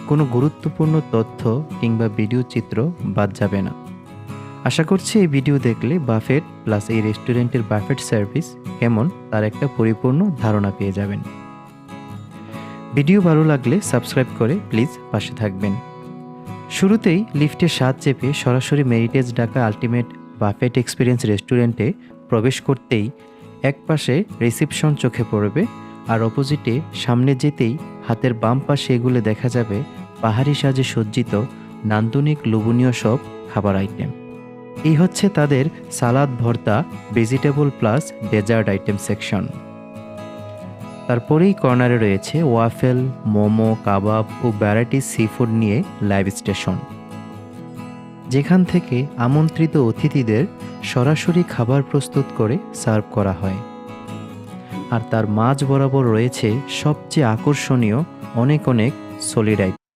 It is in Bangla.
কোনো গুরুত্বপূর্ণ তথ্য কিংবা ভিডিও চিত্র বাদ যাবে না। আশা করছি এই ভিডিও দেখলে বাফেট প্লাস এই রেস্টুরেন্টের বাফেট সার্ভিস কেমন তার একটা পরিপূর্ণ ধারণা পেয়ে যাবেন। ভিডিও ভালো লাগলে সাবস্ক্রাইব করে প্লিজ পাশে থাকবেন। শুরুতেই লিফটে 7 চেপে সরাসরি মেরিটেজ ঢাকা আলটিমেট বাফেট এক্সপিরিয়েন্স রেস্টুরেন্টে প্রবেশ করতেই এক পাশে রিসেপশন চোখে পড়বে, আর অপোজিটে সামনে যেতেই হাতের বাম পাশে এগুলো দেখা যাবে পাহাড়ি সাজে সজ্জিত নান্দনিক লোভনীয় সব খাবার আইটেম। এই হচ্ছে তাদের সালাদ, ভর্তা, vegetable plus dessert item section. তারপরেই কর্নারে রয়েছে ওয়াফেল, মোমো, কাবাব ও ভ্যারাইটি সি ফুড নিয়ে লাইভ স্টেশন, যেখান থেকে আমন্ত্রিত অতিথিদের সরাসরি খাবার প্রস্তুত করে সার্ভ করা হয়। আর তার মাঝ বরাবর রয়েছে সবচেয়ে আকর্ষণীয় অনেক সলিড আইটেম।